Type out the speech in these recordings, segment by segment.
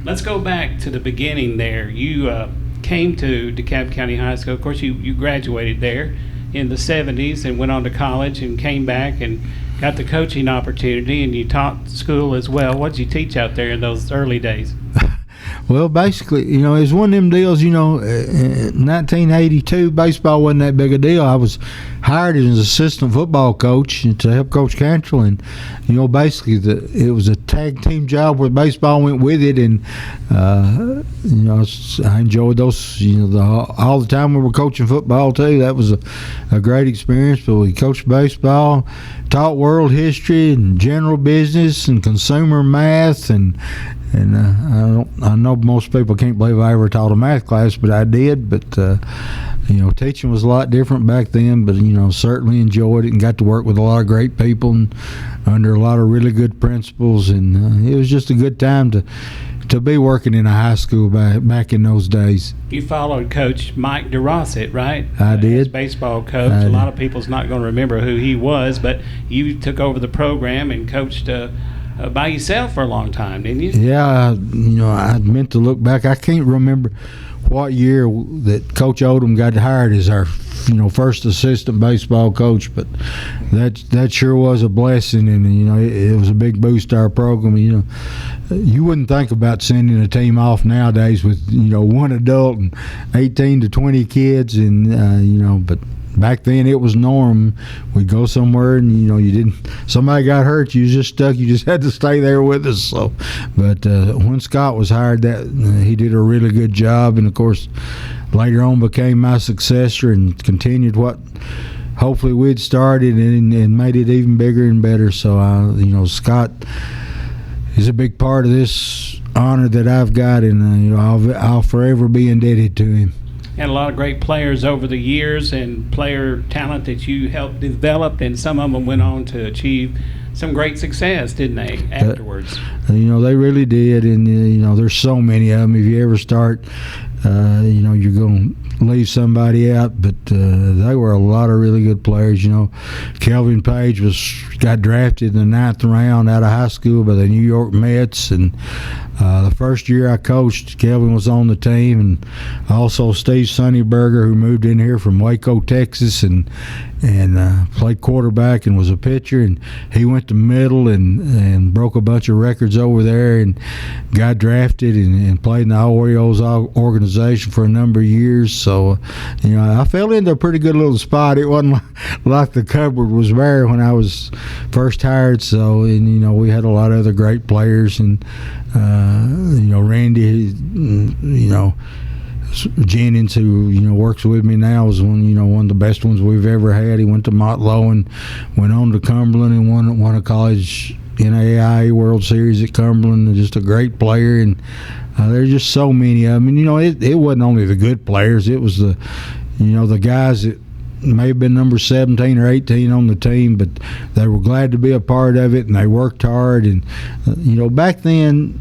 Let's go back to the beginning there. You came to DeKalb County High School. Of course, you graduated there in the 70s and went on to college and came back and got the coaching opportunity, and you taught school as well. What did you teach out there in those early days? Well, basically, it was one of them deals, in 1982, baseball wasn't that big a deal. I was hired as an assistant football coach to help Coach Cantrell, and, basically it was a tag team job where baseball went with it, and, I enjoyed those, all the time we were coaching football, too. That was a great experience, but we coached baseball, taught world history and general business and consumer math, and I know most people can't believe I ever taught a math class, but I did. But teaching was a lot different back then. But certainly enjoyed it and got to work with a lot of great people and under a lot of really good principals. And it was just a good time to be working in a high school back in those days. You followed Coach Mike DeRosset, right? I did. As baseball coach. A lot of people's not going to remember who he was, but you took over the program and coached by yourself for a long time, didn't you? Yeah, I meant to look back. I can't remember what year that Coach Odom got hired as our first assistant baseball coach, but that sure was a blessing, and it was a big boost to our program. You wouldn't think about sending a team off nowadays with one adult and 18 to 20 kids, and but back then it was norm. We'd go somewhere and you didn't, somebody got hurt, you was just stuck, you just had to stay there with us. So but when Scott was hired, that he did a really good job, and of course later on became my successor and continued what hopefully we'd started and made it even bigger and better. So Scott is a big part of this honor that I've got, and I'll forever be indebted to him. Had a lot of great players over the years and player talent that you helped develop, and some of them went on to achieve some great success, didn't they, afterwards? They really did, and there's so many of them. If you ever start, you're going to leave somebody out, but they were a lot of really good players. Kelvin Page got drafted in the 9th round out of high school by the New York Mets, and the first year I coached, Kelvin was on the team, and also Steve Sunnyberger, who moved in here from Waco, Texas, and played quarterback and was a pitcher, and he went to middle and broke a bunch of records over there and got drafted and played in the Orioles organization for a number of years. So, I fell into a pretty good little spot. It wasn't like the cupboard was bare when I was first hired. So, and we had a lot of other great players, and Randy, Jennings, who works with me now, is one of the best ones we've ever had. He went to Motlow and went on to Cumberland and won a college NAIA World Series at Cumberland. And just a great player, and there's just so many of them. And it wasn't only the good players; it was the guys that may have been number 17 or 18 on the team, but they were glad to be a part of it, and they worked hard. And back then,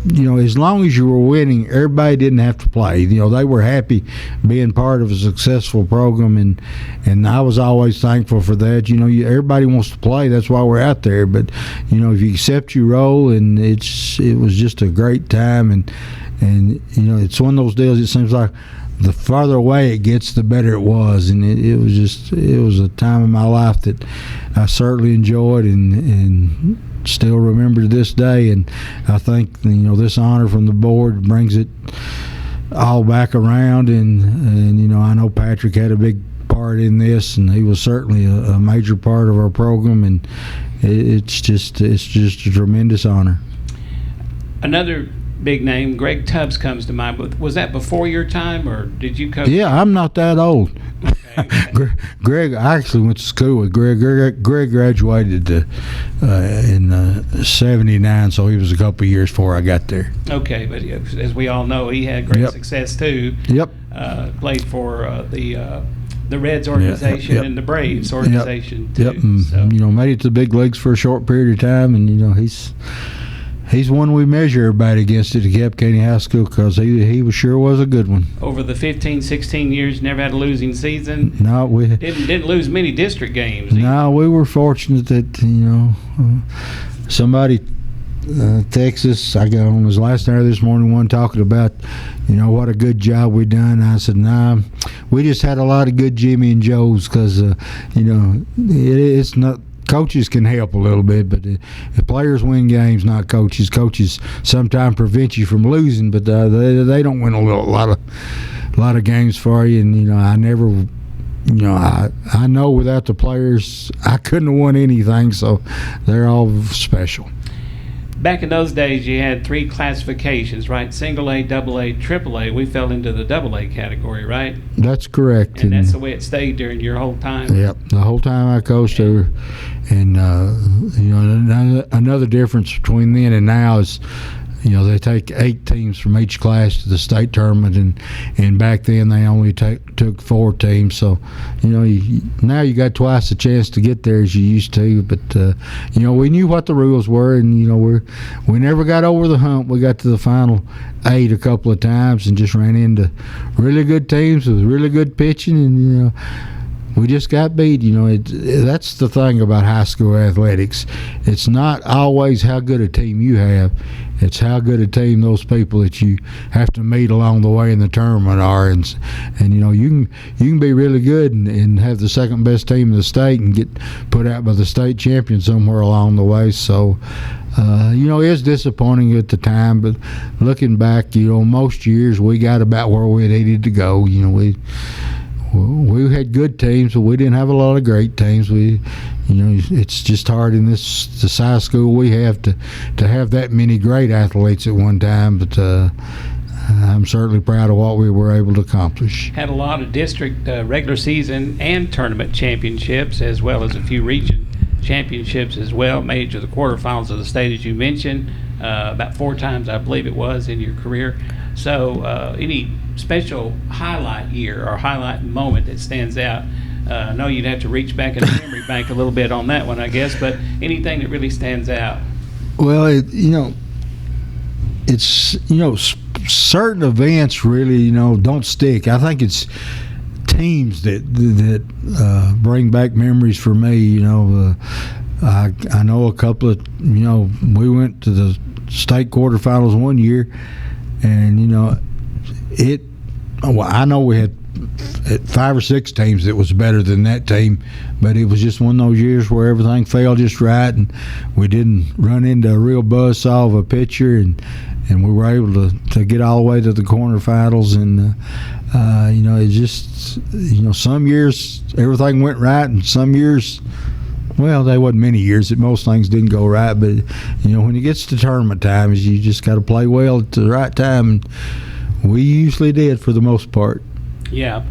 as long as you were winning, everybody didn't have to play. They were happy being part of a successful program, and I was always thankful for that. Everybody wants to play. That's why we're out there. But if you accept your role, and it was just a great time, and it's one of those deals. It seems like the farther away it gets, the better it was, and it was a time in my life that I certainly enjoyed and still remember to this day. And I think this honor from the board brings it all back around, and I know Patrick had a big part in this, and he was certainly a major part of our program, and it's just a tremendous honor. Another big name, Greg Tubbs, comes to mind. But was that before your time, or did you coach? Yeah, I'm not that old. Okay. Greg, I actually went to school with Greg. Greg graduated in 79, so he was a couple of years before I got there. Okay, but as we all know, he had great success too. Yep. Played for the Reds organization and the Braves organization too. Yep. So. Made it to the big leagues for a short period of time, and he's one we measure everybody against at DeKalb County High School, because he sure was a good one. Over the 15, 16 years, never had a losing season. No, we didn't lose many district games. No, we were fortunate that somebody Texas. I got on his last hour this morning, one talking about, what a good job we done. I said, nah, we just had a lot of good Jimmy and Joes because, it's not. Coaches can help a little bit, but if players win games, not coaches. Coaches sometimes prevent you from losing, but they don't win a lot of games for you. And I never. I know without the players, I couldn't have won anything, so they're all special. Back in those days, you had 3 classifications, right? Single A, double A, triple A. We fell into the double A category, right? That's correct. And that's the way it stayed during your whole time? Yep. The whole time I coached there. And, another difference between then and now is, they take 8 teams from each class to the state tournament, and back then they only took 4 teams. So, now you got twice the chance to get there as you used to. But, we knew what the rules were, and, we never got over the hump. We got to the final 8 a couple of times and just ran into really good teams with really good pitching, and, we just got beat. That's the thing about high school athletics. It's not always how good a team you have. It's how good a team those people that you have to meet along the way in the tournament are. And you can be really good and have the second best team in the state and get put out by the state champion somewhere along the way. So, it's disappointing at the time, but looking back, most years we got about where we needed to go. We had good teams, but we didn't have a lot of great teams. It's just hard in this high school we have to have that many great athletes at one time. But I'm certainly proud of what we were able to accomplish. Had a lot of district regular season and tournament championships, as well as a few region championships as well. Made it to the quarterfinals of the state, as you mentioned, about 4 times, I believe it was, in your career. So any special highlight year or highlight moment that stands out? I know you'd have to reach back in the memory bank a little bit on that one, I guess, but anything that really stands out? Well, it's certain events really don't stick. I think it's teams that bring back memories for me. I know a couple of we went to the state quarterfinals one year, and I know we had 5 or 6 teams that was better than that team, but it was just one of those years where everything fell just right, and we didn't run into a real buzzsaw of a pitcher, and we were able to get all the way to the quarterfinals. And it just some years everything went right, and some years, well, there wasn't many years that most things didn't go right. But when it gets to tournament times, you just got to play well at the right time, and we usually did for the most part. Yeah,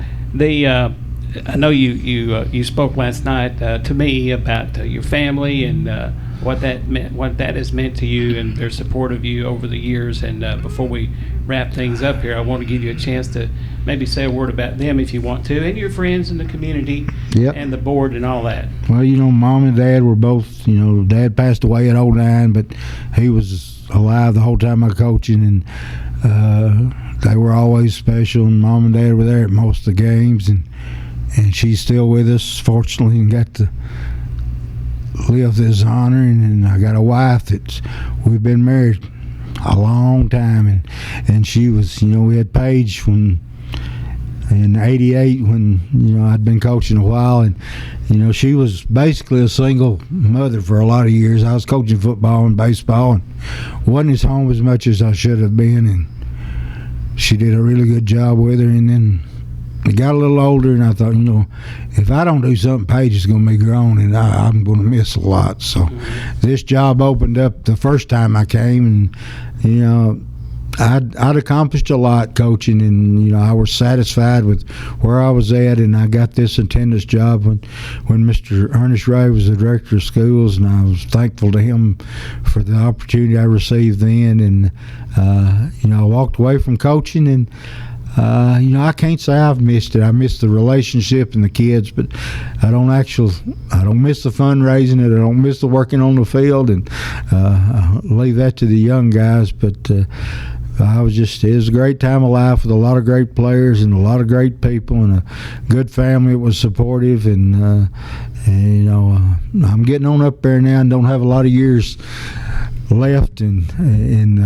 I know you spoke last night to me about your family and what that meant, what that has meant to you, and their support of you over the years. And before we wrap things up here, I want to give you a chance to maybe say a word about them if you want to, and your friends in the community. Yep. And the board and all that. Well, Mom and Dad were both, Dad passed away at 09, but he was alive the whole time I was coaching, and they were always special, and Mom and Dad were there at most of the games, and she's still with us, fortunately, and got to live this honor. And I got a wife we've been married a long time, and she was, we had Paige in '88 when I'd been coaching a while, and she was basically a single mother for a lot of years. I was coaching football and baseball and wasn't as home as much as I should have been, and she did a really good job with her. And then I got a little older, and I thought, if I don't do something, Paige is going to be grown, and I'm going to miss a lot. So this job opened up the first time I came, and I'd accomplished a lot coaching, and I was satisfied with where I was at, and I got this attendance job when Mr. Ernest Ray was the director of schools, and I was thankful to him for the opportunity I received then. And I walked away from coaching, and I can't say I've missed it. I miss the relationship and the kids, but I don't miss the fundraising, and I don't miss the working on the field, and I leave that to the young guys. But it was a great time of life with a lot of great players and a lot of great people and a good family that was supportive. And I'm getting on up there now and don't have a lot of years left and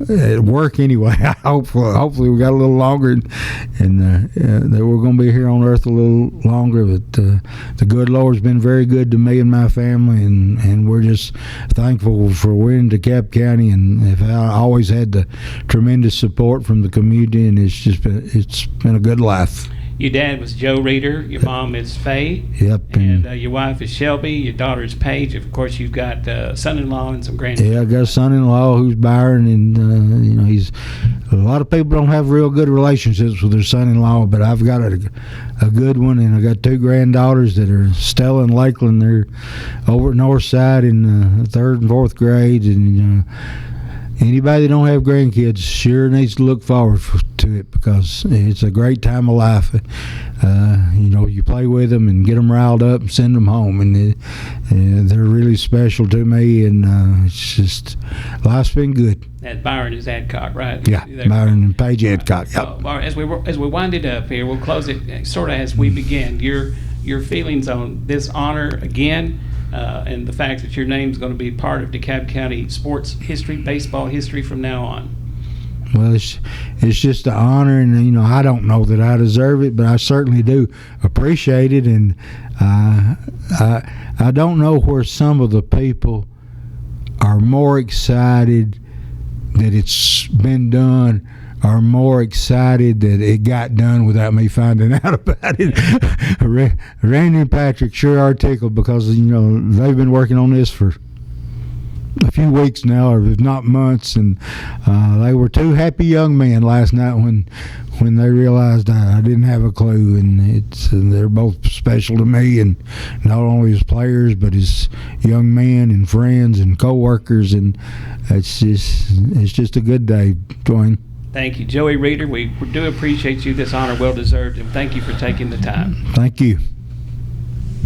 at work anyway. Hopefully we got a little longer, and that we're going to be here on Earth a little longer. But the good Lord's been very good to me and my family, and we're just thankful for winning DeKalb County, and have always had the tremendous support from the community, and it's been a good life. Your dad was Joe Reeder. Your mom is Faye. Yep. And your wife is Shelby. Your daughter is Paige. Of course, you've got son-in-law and some grandchildren. Yeah, I got a son-in-law who's Byron, and he's. A lot of people don't have real good relationships with their son-in-law, but I've got a good one, and I got two granddaughters that are Stella and Lakeland. They're over at Northside in third and fourth grades, and anybody that don't have grandkids sure needs to look forward to it, because it's a great time of life. You play with them and get them riled up and send them home, and they're really special to me, and it's just, life's been good. That Byron is Adcock, right? Yeah, Byron and Paige Adcock. Yep. Well, as we wind it up here, we'll close it sort of as we begin. Your feelings on this honor again, and the fact that your name's going to be part of DeKalb County sports history, baseball history from now on. Well, it's just an honor, and I don't know that I deserve it, but I certainly do appreciate it, and I don't know where some of the people are more excited that it's been done, are more excited that it got done without me finding out about it. Randy and Patrick sure are tickled, because they've been working on this for a few weeks now, or if not months, and they were two happy young men last night when they realized I didn't have a clue, and they're both special to me, and not only as players but as young men and friends and co-workers, and it's just a good day, Dwayne. Thank you, Joey Reeder. We do appreciate you. This honor well deserved, and thank you for taking the time. Thank you.